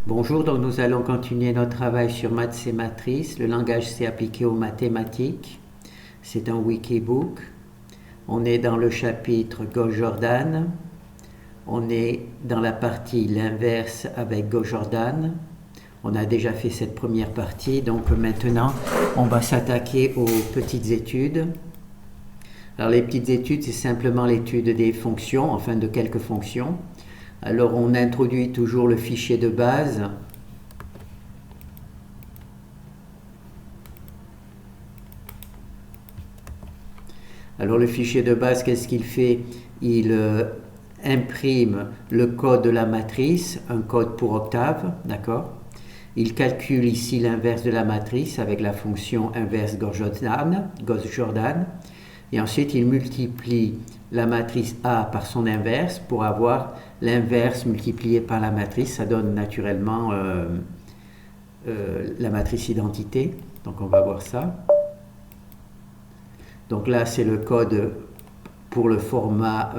Bonjour, donc nous allons continuer notre travail sur maths et matrices. Le langage s'est appliqué aux mathématiques. C'est un wikibook. On est dans le chapitre Gauss-Jordan. On est dans la partie l'inverse avec Gauss-Jordan. On a déjà fait cette première partie, donc maintenant on va s'attaquer aux petites études. Alors les petites études, c'est simplement l'étude des fonctions, enfin de quelques fonctions. Alors on introduit toujours le fichier de base. Alors le fichier de base, qu'est-ce qu'il fait? Il imprime le code de la matrice, un code pour octave, d'accord? Il calcule ici l'inverse de la matrice avec la fonction inverse Gauss-Jordan. Et ensuite, il multiplie la matrice A par son inverse pour avoir l'inverse multiplié par la matrice. Ça donne naturellement la matrice identité. Donc on va voir ça. Donc là, c'est le code pour le format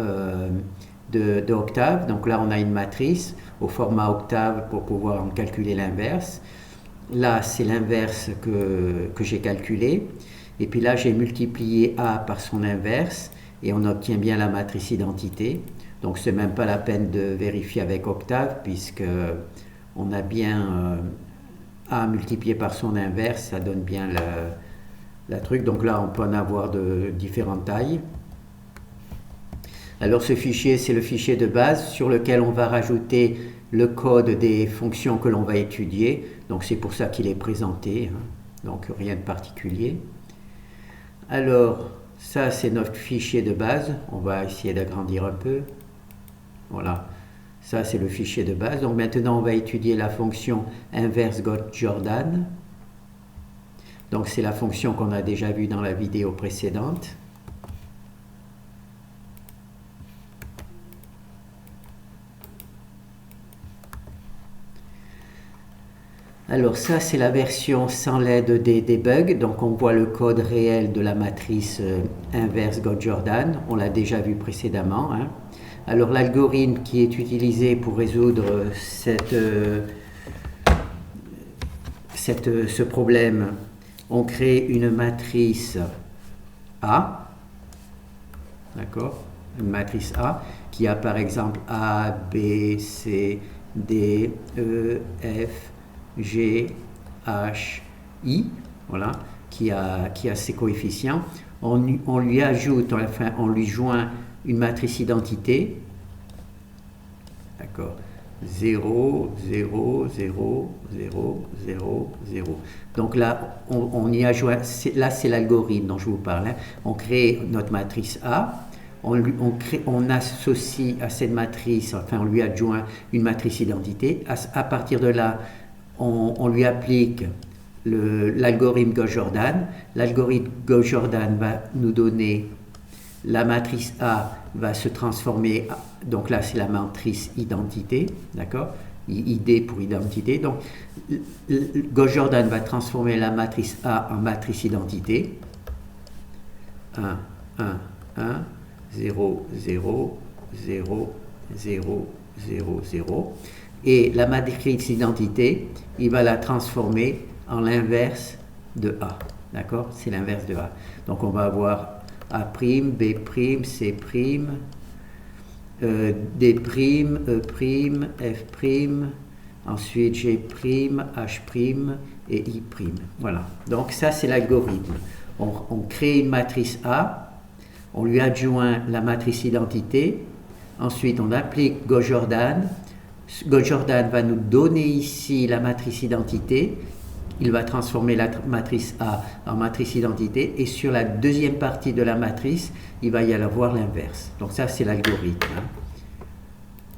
de octave. Donc là, on a une matrice au format octave pour pouvoir en calculer l'inverse. Là, c'est l'inverse que j'ai calculé. Et puis là, j'ai multiplié A par son inverse et on obtient bien la matrice identité. Donc, ce n'est même pas la peine de vérifier avec octave puisque on a bien A multiplié par son inverse, ça donne bien la truc. Donc là, on peut en avoir de différentes tailles. Alors, ce fichier, c'est le fichier de base sur lequel on va rajouter le code des fonctions que l'on va étudier. Donc, c'est pour ça qu'il est présenté. Donc, rien de particulier. Alors, ça c'est notre fichier de base. On va essayer d'agrandir un peu. Voilà, ça c'est le fichier de base. Donc maintenant, on va étudier la fonction inverse Gauss-Jordan. Donc c'est la fonction qu'on a déjà vue dans la vidéo précédente. Alors ça, c'est la version sans l'aide des debugs. Donc on voit le code réel de la matrice inverse Gauss-Jordan. On l'a déjà vu précédemment. Alors l'algorithme qui est utilisé pour résoudre ce problème, on crée une matrice A. D'accord? Une matrice A qui a par exemple A, B, C, D, E, F, G, H, I, voilà, qui a ses coefficients. On lui ajoute, enfin, on lui joint une matrice identité, d'accord, 0, 0, 0, 0, 0, 0. Donc là, on y a joint, là c'est l'algorithme dont je vous parle. On crée notre matrice A. On associe à cette matrice, enfin on lui adjoint une matrice identité. À partir de là, on lui applique l'algorithme Gauss-Jordan. L'algorithme Gauss-Jordan va nous donner la matrice A va se transformer, donc là c'est la matrice identité, d'accord, ID pour identité. Donc Gauss-Jordan va transformer la matrice A en matrice identité. 1, 1, 1, 0, 0, 0, 0, 0, 0. Et la matrice identité, il va la transformer en l'inverse de A. D'accord? C'est l'inverse de A. Donc on va avoir A', B', C', D', E', F', ensuite G', H' et I'. Voilà. Donc ça c'est l'algorithme. On crée une matrice A, on lui adjoint la matrice identité, ensuite on applique Gauss-Jordan. Gauss-Jordan va nous donner ici la matrice identité. Il va transformer la matrice A en matrice identité et sur la deuxième partie de la matrice, il va y avoir l'inverse. Donc ça, c'est l'algorithme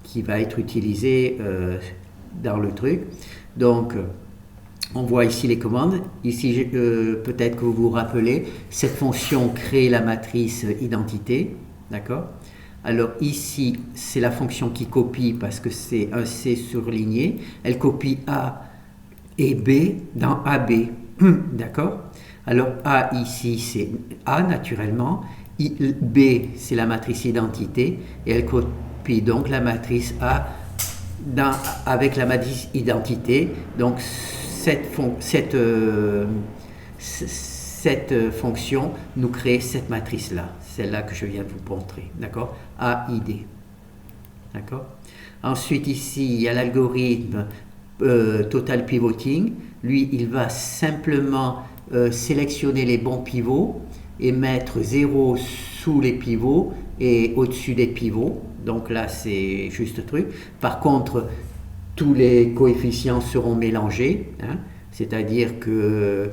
qui va être utilisé dans le truc. Donc, on voit ici les commandes. Ici, peut-être que vous vous rappelez, cette fonction crée la matrice identité. D'accord ? Alors ici, c'est la fonction qui copie parce que c'est un C surligné. Elle copie A et B dans AB. D'accord? Alors A ici, c'est A naturellement. B, c'est la matrice identité. Et elle copie donc la matrice A avec la matrice identité, donc cette fonction nous crée cette matrice-là, celle-là que je viens de vous montrer, d'accord? AID, d'accord? Ensuite, ici, il y a l'algorithme Total Pivoting. Lui, il va simplement sélectionner les bons pivots et mettre 0 sous les pivots et au-dessus des pivots. Donc là, c'est juste le truc. Par contre, tous les coefficients seront mélangés, hein, c'est-à-dire que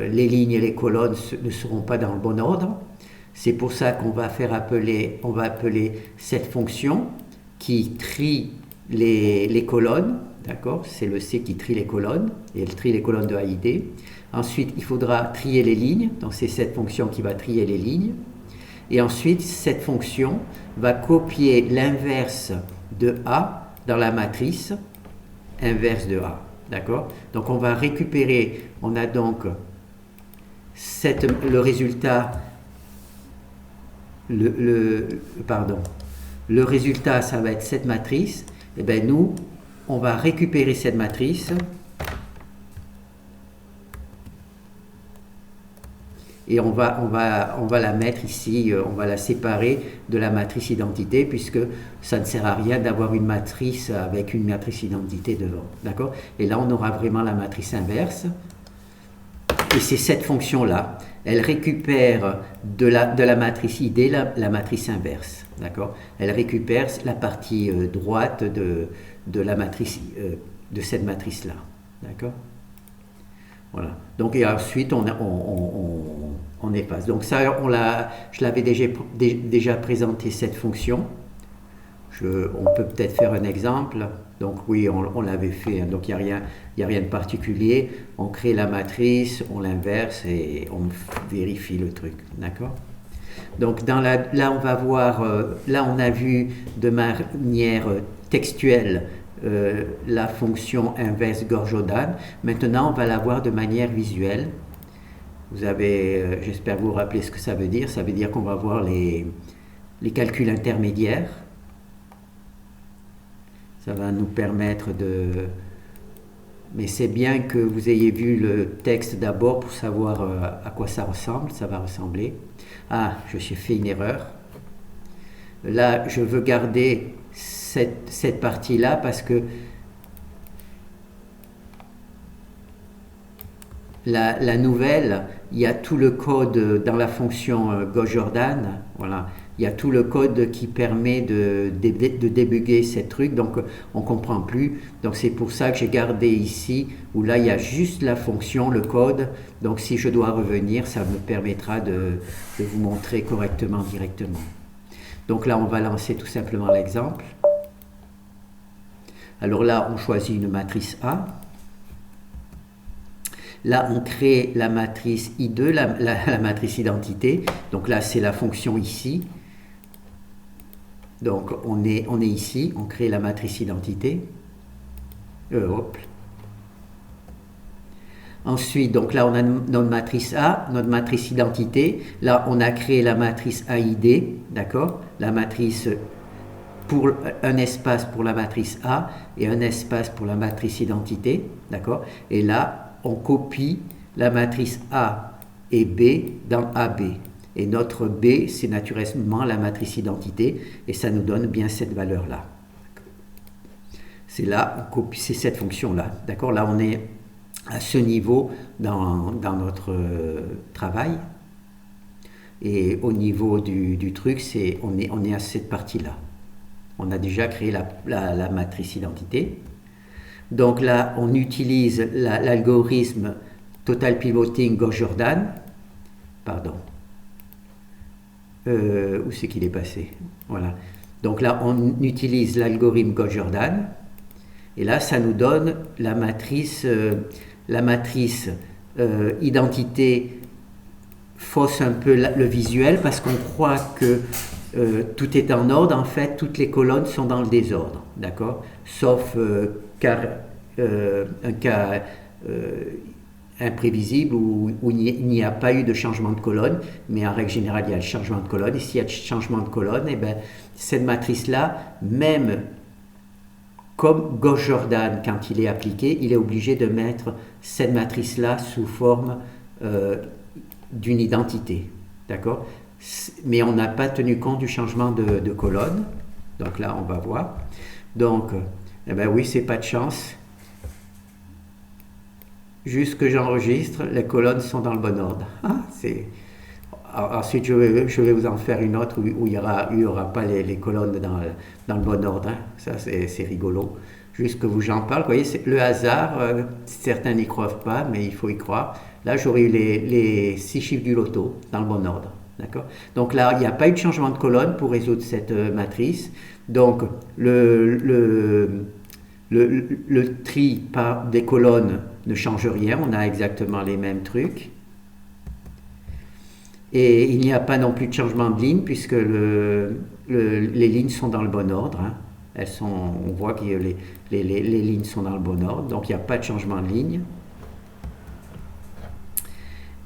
les lignes et les colonnes ne seront pas dans le bon ordre. C'est pour ça qu'on va appeler cette fonction qui trie les colonnes, d'accord? C'est le C qui trie les colonnes, et elle trie les colonnes de AID. Ensuite, il faudra trier les lignes, donc c'est cette fonction qui va trier les lignes. Et ensuite, cette fonction va copier l'inverse de A dans la matrice inverse de A, d'accord? Donc on va récupérer, on a donc le résultat, le résultat, ça va être cette matrice. Et bien nous, on va récupérer cette matrice et on va la mettre ici, on va la séparer de la matrice identité, puisque ça ne sert à rien d'avoir une matrice avec une matrice identité devant, d'accord? Et là, on aura vraiment la matrice inverse. Et c'est cette fonction-là, elle récupère de la matrice ID la matrice inverse, d'accord? Elle récupère la partie droite de la matrice, de cette matrice-là, d'accord? Voilà. Donc, et ensuite, on efface. Donc ça, je l'avais déjà présenté cette fonction. On peut peut-être faire un exemple. Donc oui, on l'avait fait. Donc il n'y a rien de particulier. On crée la matrice, on l'inverse et on vérifie le truc. D'accord? Donc là, on va voir, là on a vu de manière textuelle la fonction inverse Gauss-Jordan. Maintenant, on va la voir de manière visuelle. Vous avez, j'espère vous rappeler ce que ça veut dire. Ça veut dire qu'on va voir les calculs intermédiaires. Ça va nous permettre de... Mais c'est bien que vous ayez vu le texte d'abord pour savoir à quoi ça ressemble. Ça va ressembler. Ah, j'ai fait une erreur. Là, je veux garder cette partie-là parce que la nouvelle, il y a tout le code dans la fonction Gauss-Jordan. Voilà. Il y a tout le code qui permet de débugger ces trucs, donc on ne comprend plus. Donc c'est pour ça que j'ai gardé ici, où là il y a juste la fonction, le code. Donc si je dois revenir, ça me permettra de vous montrer correctement directement. Donc là on va lancer tout simplement l'exemple. Alors là on choisit une matrice A. Là, on crée la matrice I2, la matrice identité. Donc là, c'est la fonction ici. Donc, on est ici, on crée la matrice identité. Hop. Ensuite, donc là, on a notre matrice A, notre matrice identité. Là, on a créé la matrice AID, d'accord? La matrice pour un espace pour la matrice A et un espace pour la matrice identité, d'accord? Et là, on copie la matrice A et B dans AB. Et notre B, c'est naturellement la matrice identité, et ça nous donne bien cette valeur-là. C'est là, c'est cette fonction-là. D'accord? Là, on est à ce niveau dans notre travail. Et au niveau du truc, on est à cette partie-là. On a déjà créé la matrice identité. Donc là, on utilise l'algorithme Total Pivoting Gauss-Jordan. Pardon. Où c'est qu'il est passé? Voilà. Donc là, on utilise l'algorithme Gauss-Jordan. Et là, ça nous donne la matrice identité fausse un peu le visuel parce qu'on croit que tout est en ordre. En fait, toutes les colonnes sont dans le désordre. D'accord? Sauf un cas imprévisible où il n'y a pas eu de changement de colonne, mais en règle générale, il y a le changement de colonne. Et s'il y a changement de colonne, eh bien, cette matrice-là, même comme Gauss-Jordan, quand il est appliqué, il est obligé de mettre cette matrice-là sous forme d'une identité. D'accord? Mais on n'a pas tenu compte du changement de colonne. Donc là, on va voir. Donc, eh ben oui, c'est pas de chance. Juste que j'enregistre, les colonnes sont dans le bon ordre. Ah, ensuite, je vais vous en faire une autre où il n'y aura pas les colonnes dans le bon ordre. Hein. Ça, c'est rigolo. Juste que j'en parle. Vous voyez, c'est le hasard. Certains n'y croient pas, mais il faut y croire. Là, j'aurais eu les 6 chiffres du loto dans le bon ordre. D'accord? Donc là, il n'y a pas eu de changement de colonne pour résoudre cette matrice. Donc, le tri par des colonnes ne change rien. On a exactement les mêmes trucs. Et il n'y a pas non plus de changement de ligne puisque les lignes sont dans le bon ordre. Hein. On voit que les lignes sont dans le bon ordre, donc il n'y a pas de changement de ligne.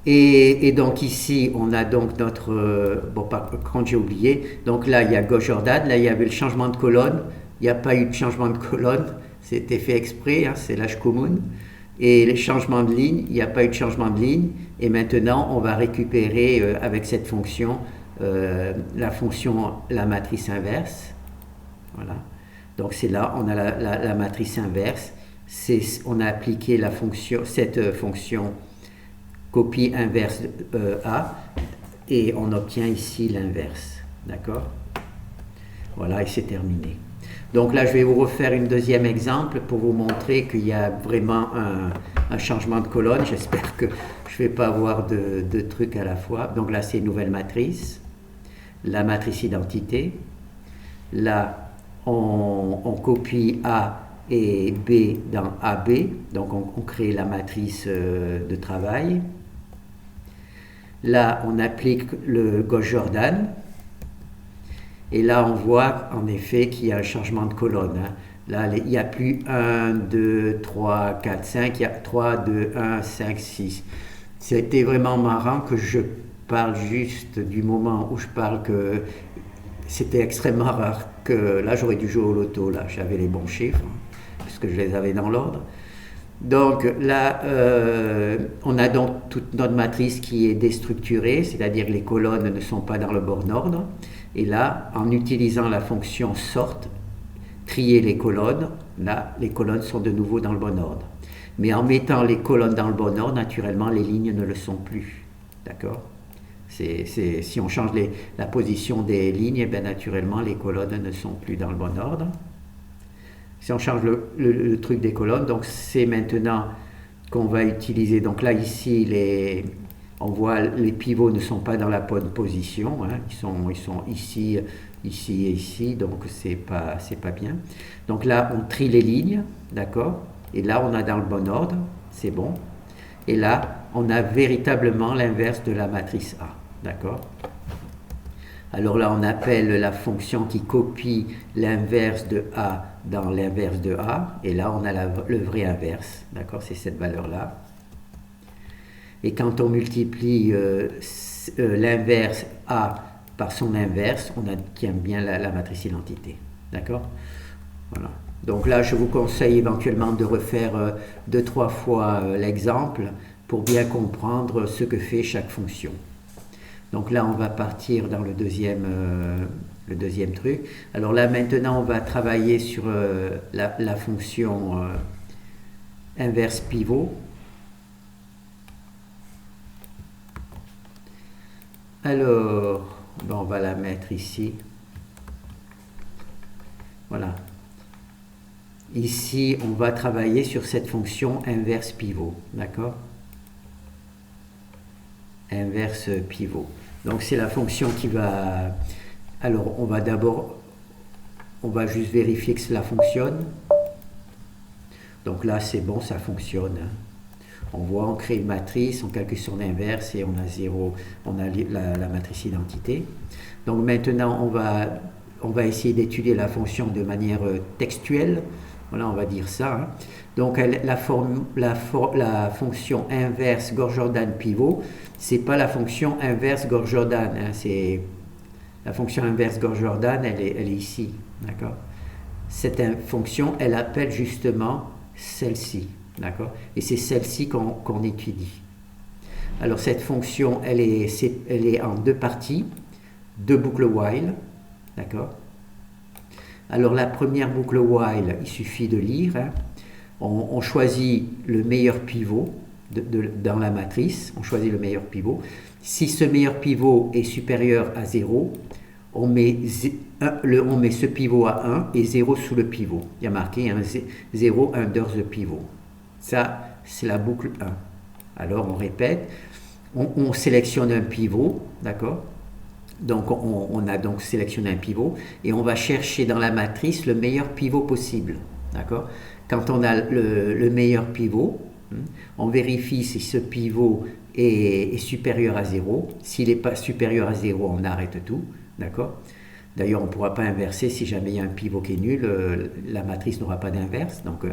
Et donc ici, on a donc notre... bon, par contre, j'ai oublié. Donc là, il y a Gauss-Jordan. Là, il y avait le changement de colonne. Il n'y a pas eu de changement de colonne. C'était fait exprès, hein, c'est l'âge commun. Et les changements de ligne, il n'y a pas eu de changement de ligne. Et maintenant, on va récupérer avec cette fonction, la matrice inverse. Voilà. Donc c'est là, on a la matrice inverse. On a appliqué cette fonction copie inverse A et on obtient ici l'inverse. D'accord? Voilà, et c'est terminé. Donc là, je vais vous refaire un deuxième exemple pour vous montrer qu'il y a vraiment un changement de colonne. J'espère que je ne vais pas avoir de trucs à la fois. Donc là, c'est une nouvelle matrice, la matrice identité. Là, on copie A et B dans AB. Donc on crée la matrice de travail. Là, on applique le Gauss-Jordan. Et là, on voit en effet qu'il y a un changement de colonne. Hein. Là, il n'y a plus 1, 2, 3, 4, 5, il y a 3, 2, 1, 5, 6. C'était vraiment marrant que je parle juste du moment où je parle que c'était extrêmement rare que là, j'aurais dû jouer au loto. Là, j'avais les bons chiffres, puisque je les avais dans l'ordre. Donc là, on a donc toute notre matrice qui est déstructurée, c'est-à-dire que les colonnes ne sont pas dans le bon ordre. Et là, en utilisant la fonction sort, trier les colonnes, là, les colonnes sont de nouveau dans le bon ordre. Mais en mettant les colonnes dans le bon ordre, naturellement, les lignes ne le sont plus. D'accord? Si on change la position des lignes, eh bien, naturellement, les colonnes ne sont plus dans le bon ordre. Si on change le truc des colonnes, donc c'est maintenant qu'on va utiliser. Donc là, ici, on voit les pivots ne sont pas dans la bonne position. Hein, ils sont ici, ici et ici, donc c'est pas bien. Donc là, on trie les lignes, d'accord? Et là, on a dans le bon ordre, c'est bon. Et là, on a véritablement l'inverse de la matrice A, d'accord? Alors là, on appelle la fonction qui copie l'inverse de A dans l'inverse de A. Et là, on a le vrai inverse, d'accord? C'est cette valeur-là. Et quand on multiplie l'inverse A par son inverse, on obtient bien la matrice identité. D'accord? Voilà. Donc là, je vous conseille éventuellement de refaire 2-3 fois l'exemple pour bien comprendre ce que fait chaque fonction. Donc là, on va partir dans le deuxième truc. Alors là, maintenant, on va travailler sur la fonction inverse pivot. Alors, on va la mettre ici. Voilà. Ici, on va travailler sur cette fonction inverse pivot. D'accord? Inverse pivot. Donc, c'est la fonction qui va... Alors, on va juste vérifier que cela fonctionne. Donc là, c'est bon, ça fonctionne. On voit, on crée une matrice, on calcule son inverse et on a 0, on a la matrice identité. Donc maintenant, on va essayer d'étudier la fonction de manière textuelle. Voilà, on va dire ça. Hein. Donc la fonction inverse Gauss-Jordan pivot, c'est pas la fonction inverse Gauss-Jordan. Hein, c'est la fonction inverse Gauss-Jordan, elle est ici, d'accord. cette fonction, elle appelle justement celle-ci, d'accord? Et c'est celle-ci qu'on étudie. Alors cette fonction, elle est en deux parties, deux boucles while, d'accord? Alors la première boucle while, il suffit de lire, hein. On choisit le meilleur pivot dans la matrice, on choisit le meilleur pivot. Si ce meilleur pivot est supérieur à 0, on met ce pivot à 1 et 0 sous le pivot. Il y a marqué 0 under the pivot. Ça, c'est la boucle 1. Alors on répète, on sélectionne un pivot, d'accord? Donc on a donc sélectionné un pivot et on va chercher dans la matrice le meilleur pivot possible, d'accord? Quand on a le meilleur pivot, on vérifie si ce pivot est supérieur à 0. S'il n'est pas supérieur à 0, on arrête tout, d'accord? D'ailleurs, on ne pourra pas inverser si jamais il y a un pivot qui est nul, la matrice n'aura pas d'inverse. Donc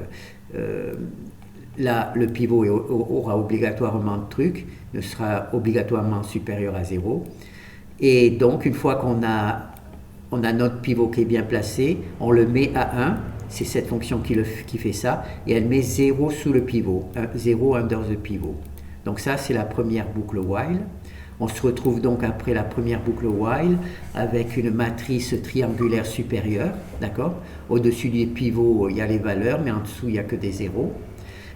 là, le pivot aura obligatoirement le truc, ne sera obligatoirement supérieur à 0. Et donc, une fois qu'on a notre pivot qui est bien placé, on le met à 1. C'est cette fonction qui fait ça, et elle met 0 sous le pivot, 0 under the pivot. Donc ça, c'est la première boucle while. On se retrouve donc après la première boucle while avec une matrice triangulaire supérieure, d'accord? Au-dessus du pivot, il y a les valeurs, mais en dessous, il n'y a que des zéros.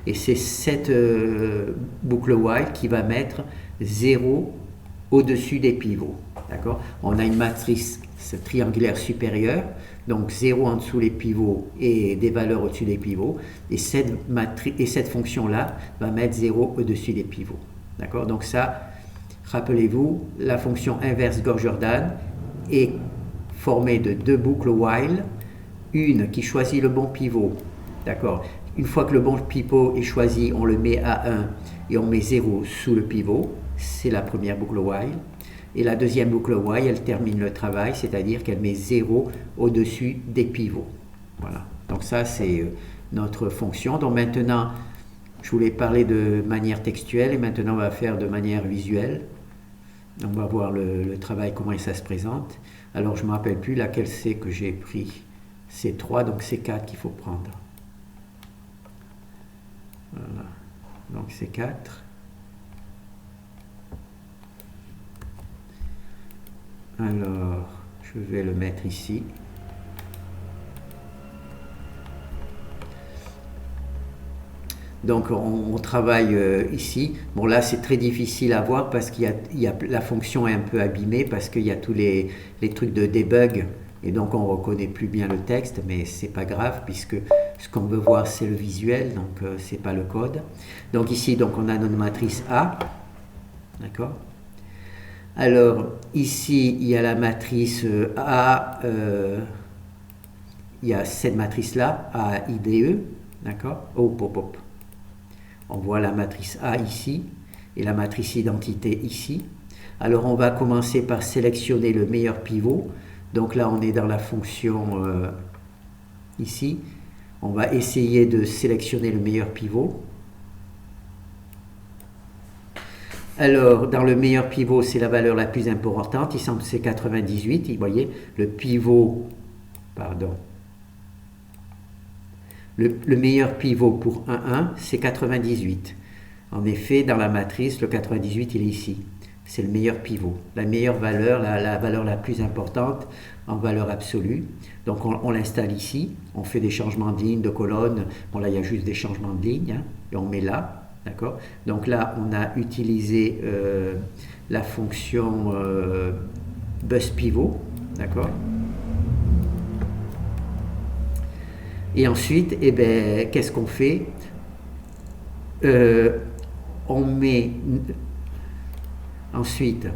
Et c'est cette boucle while qui va mettre 0 au-dessus des pivots, d'accord? On a une matrice triangulaire supérieure, donc 0 en dessous les pivots et des valeurs au-dessus des pivots, et cette fonction-là va mettre 0 au-dessus des pivots, d'accord? Donc ça, rappelez-vous, la fonction inverse Gauss-Jordan est formée de deux boucles while, une qui choisit le bon pivot, d'accord? Une fois que le bon pivot est choisi, on le met à 1 et on met 0 sous le pivot, c'est la première boucle while. Et la deuxième boucle while, elle termine le travail, c'est-à-dire qu'elle met 0 au-dessus des pivots. Voilà. Donc ça, c'est notre fonction. Donc maintenant, je voulais parler de manière textuelle et maintenant on va faire de manière visuelle. On va voir le travail, comment ça se présente. Alors je ne me rappelle plus laquelle c'est que j'ai pris. C'est 3, donc c'est 4 qu'il faut prendre. Voilà. Donc c'est 4. Alors, je vais le mettre ici. Donc, on travaille ici. Bon, là, c'est très difficile à voir parce qu'il y a la fonction est un peu abîmée parce qu'il y a tous les trucs de debug. Et donc, on ne reconnaît plus bien le texte, mais ce n'est pas grave puisque ce qu'on veut voir, c'est le visuel, donc ce n'est pas le code. Donc ici, donc, on a notre matrice A. D'accord ? Alors, ici, il y a la matrice A, il y a cette matrice-là, A, I, D, E, d'accord? On voit la matrice A ici, et la matrice identité ici. Alors, on va commencer par sélectionner le meilleur pivot. Donc là, on est dans la fonction ici. On va essayer de sélectionner le meilleur pivot. Alors, dans le meilleur pivot, c'est la valeur la plus importante. Ici, c'est 98. Vous voyez, le pivot, pardon. Le meilleur pivot pour 1,1, c'est 98. En effet, dans la matrice, le 98, il est ici. C'est le meilleur pivot. La meilleure valeur, la valeur la plus importante en valeur absolue. Donc, on l'installe ici. On fait des changements de ligne, de colonne. Bon, là, il y a juste des changements de ligne. Hein, et on met là. D'accord? Donc là, on a utilisé la fonction busPivot, d'accord? Et ensuite, eh ben, qu'est-ce qu'on fait? On met ensuite,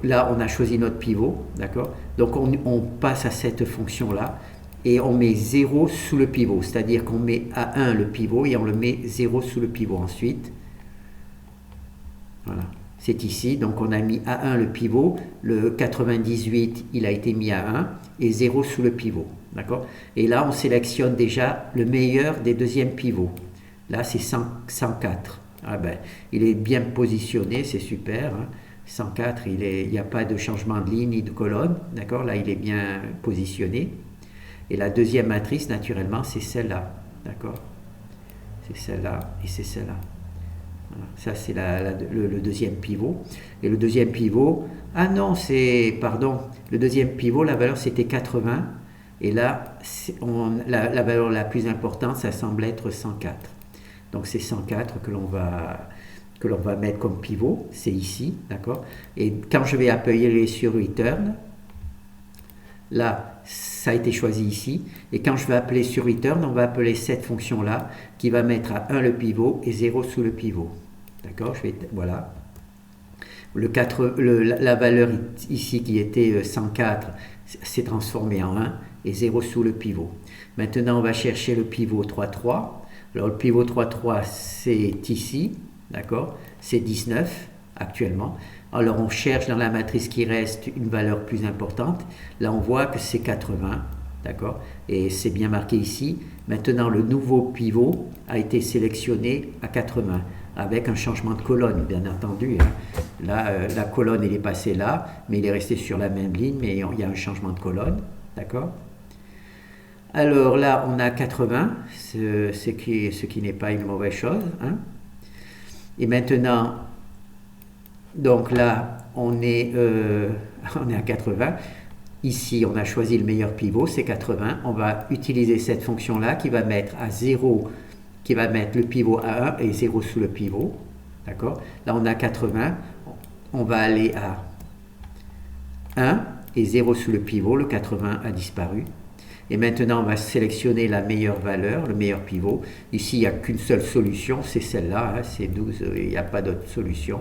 là, on a choisi notre pivot, d'accord? Donc on passe à cette fonction-là. Et on met 0 sous le pivot, c'est-à-dire qu'on met à 1 le pivot et on le met 0 sous le pivot ensuite. Voilà, c'est ici, donc on a mis à 1 le pivot, le 98 il a été mis à 1 et 0 sous le pivot, d'accord? Et là on sélectionne déjà le meilleur des deuxièmes pivots, là c'est 104, ah ben, il est bien positionné, c'est super, hein? 104, il n'y a pas de changement de ligne ni de colonne, d'accord? Là il est bien positionné. Et la deuxième matrice, naturellement, c'est celle-là. D'accord? C'est celle-là et c'est celle-là. Voilà. Ça, c'est le deuxième pivot. Et le deuxième pivot, ah non, pardon, le deuxième pivot, la valeur c'était 80. Et là, la valeur la plus importante, ça semble être 104. Donc c'est 104 que l'on va mettre comme pivot, c'est ici, d'accord? Et quand je vais appuyer sur Return, là, ça a été choisi ici. Et quand je vais appeler sur Return, on va appeler cette fonction-là qui va mettre à 1 le pivot et 0 sous le pivot. D'accord? Voilà. La valeur ici qui était 104 s'est transformée en 1 et 0 sous le pivot. Maintenant, on va chercher le pivot 3,3. Alors, le pivot 3,3, c'est ici. D'accord? C'est 19 actuellement. Alors, on cherche dans la matrice qui reste une valeur plus importante. Là, on voit que c'est 80. D'accord? Et c'est bien marqué ici. Maintenant, le nouveau pivot a été sélectionné à 80 avec un changement de colonne, bien entendu. Hein. Là, la colonne, elle est passée là, mais il est resté sur la même ligne, mais il y a un changement de colonne. D'accord? Alors là, on a 80, ce qui n'est pas une mauvaise chose. Hein. Et maintenant, donc là, on est à 80. Ici, on a choisi le meilleur pivot, c'est 80. On va utiliser cette fonction-là qui va mettre à 0, qui va mettre le pivot à 1 et 0 sous le pivot. D'accord? Là, on a 80. On va aller à 1 et 0 sous le pivot. Le 80 a disparu. Et maintenant, on va sélectionner la meilleure valeur, le meilleur pivot. Ici, il n'y a qu'une seule solution, c'est celle-là. Hein, c'est 12, il n'y a pas d'autre solution.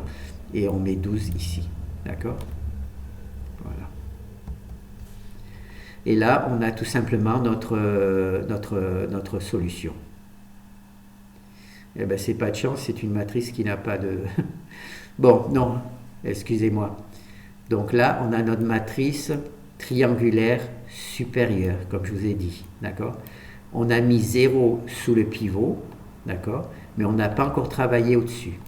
Et on met 12 ici. D'accord? Voilà. Et là, on a tout simplement notre solution. Eh bien, c'est pas de chance, c'est une matrice qui n'a pas de... Bon, non, excusez-moi. Donc là, on a notre matrice triangulaire supérieure, comme je vous ai dit, d'accord? On a mis 0 sous le pivot, d'accord? Mais on n'a pas encore travaillé au-dessus.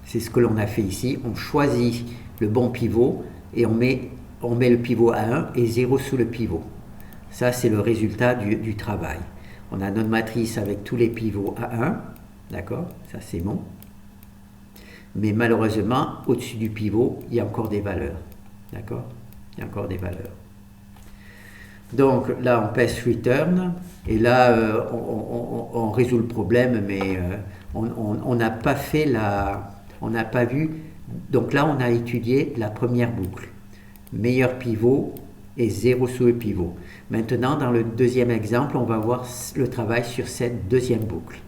C'est ce que l'on a fait ici. On choisit le bon pivot et on met le pivot à 1 et 0 sous le pivot. Ça, c'est le résultat du travail. On a notre matrice avec tous les pivots à 1, d'accord? Ça, c'est bon. Mais malheureusement, au-dessus du pivot, il y a encore des valeurs. D'accord? Il y a encore des valeurs. Donc là, on pèse Return. Et là, on résout le problème, mais on n'a pas fait on n'a pas vu. Donc là, on a étudié la première boucle. Meilleur pivot et 0 sous le pivot. Maintenant, dans le deuxième exemple, on va voir le travail sur cette deuxième boucle.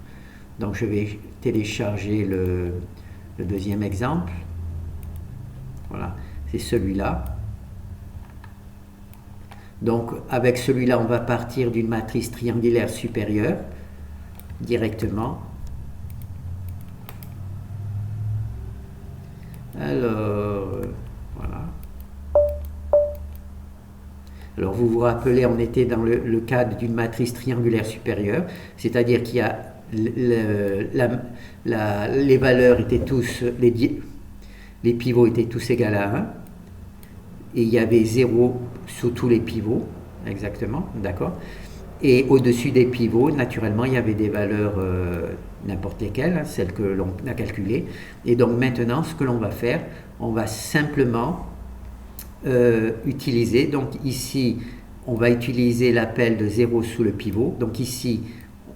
Donc, je vais télécharger le deuxième exemple. Voilà, c'est celui-là. Donc, avec celui-là, on va partir d'une matrice triangulaire supérieure directement. Alors, voilà. Alors, vous vous rappelez, on était dans le cadre d'une matrice triangulaire supérieure, c'est-à-dire qu'il y a les valeurs étaient tous, les pivots étaient tous égaux à 1, et il y avait 0 sous tous les pivots, exactement, d'accord? Et au-dessus des pivots, naturellement, il y avait des valeurs n'importe lesquelles, hein, celles que l'on a calculées. Et donc maintenant, ce que l'on va faire, on va simplement utiliser, donc ici, on va utiliser l'appel de 0 sous le pivot. Donc ici,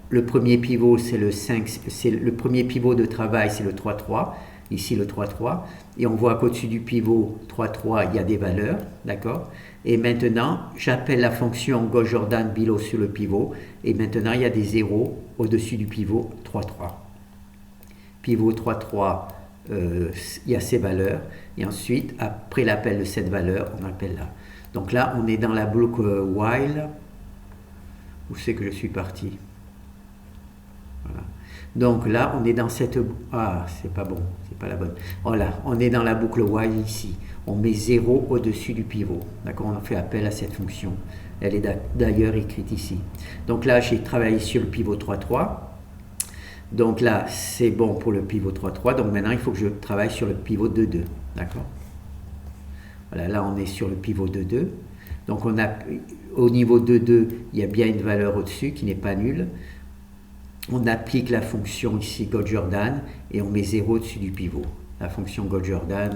le premier pivot, c'est le 5, c'est le premier pivot de travail, c'est le 3,3. Ici, le 3,3. Et on voit qu'au-dessus du pivot 3,3, il y a des valeurs, d'accord? Et maintenant, j'appelle la fonction GoJordan below sur le pivot. Et maintenant, il y a des zéros au-dessus du pivot 3,3. Pivot 3,3, il y a ces valeurs. Et ensuite, après l'appel de cette valeur, on appelle là. Donc là, on est dans la boucle while. Où c'est que je suis parti? Voilà. Donc là, on est dans cette... Ah, c'est pas bon, c'est pas la bonne. Voilà, on est dans la boucle while ici. On met 0 au-dessus du pivot. D'accord, on fait appel à cette fonction. Elle est d'ailleurs écrite ici. Donc là, j'ai travaillé sur le pivot 3,3. Donc là, c'est bon pour le pivot 3,3. Donc maintenant, il faut que je travaille sur le pivot 2,2. D'accord? Voilà, là, on est sur le pivot 2,2. Donc on a, au niveau de 2, il y a bien une valeur au-dessus qui n'est pas nulle. On applique la fonction ici Gold-Jordan et on met 0 au-dessus du pivot. La fonction Gold-Jordan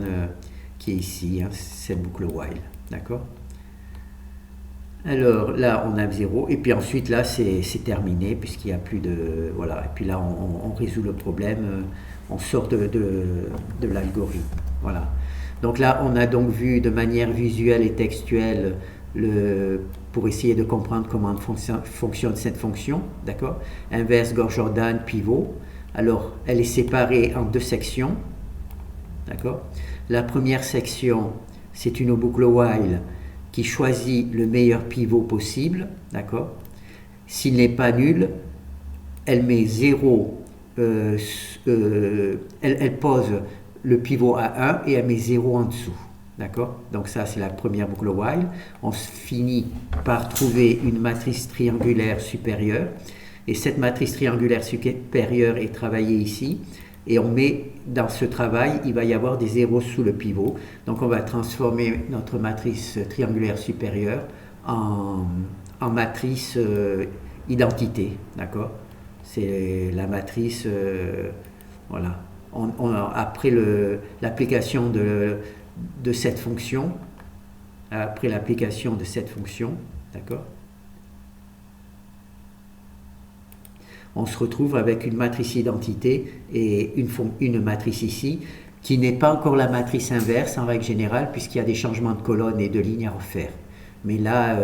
qui est ici, hein, cette boucle while. D'accord? Alors là, on a 0, et puis ensuite là, c'est terminé, puisqu'il n'y a plus de... Voilà, et puis là, on résout le problème, on sort de l'algorithme. Voilà. Donc là, on a donc vu de manière visuelle et textuelle, pour essayer de comprendre comment fonctionne cette fonction, d'accord? Inverse, Gold-Jordan, pivot. Alors, elle est séparée en 2 sections, d'accord? La première section, c'est une boucle while qui choisit le meilleur pivot possible, d'accord? S'il n'est pas nul, elle met 0, elle pose le pivot à 1 et elle met 0 en dessous, d'accord? Donc ça, c'est la première boucle while. On finit par trouver une matrice triangulaire supérieure, et cette matrice triangulaire supérieure est travaillée ici, et on met dans ce travail, il va y avoir des zéros sous le pivot. Donc on va transformer notre matrice triangulaire supérieure en matrice identité, d'accord? C'est la matrice, voilà. Après l'application de cette fonction, d'accord? On se retrouve avec une matrice identité et une matrice ici, qui n'est pas encore la matrice inverse en règle générale, puisqu'il y a des changements de colonnes et de lignes à refaire. Mais là,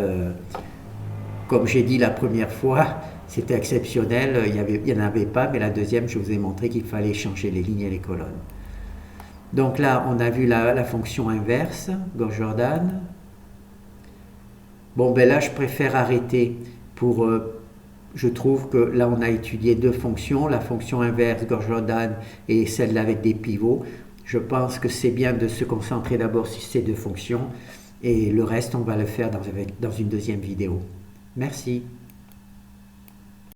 comme j'ai dit la première fois, c'était exceptionnel, il n'y en avait pas, mais la deuxième, je vous ai montré qu'il fallait changer les lignes et les colonnes. Donc là, on a vu la fonction inverse, Gold-Jordan. Bon, ben là, je préfère arrêter pour... je trouve que là, on a étudié 2 fonctions, la fonction inverse, Gold-Jordan, et celle-là avec des pivots. Je pense que c'est bien de se concentrer d'abord sur ces 2 fonctions, et le reste, on va le faire dans une deuxième vidéo. Merci.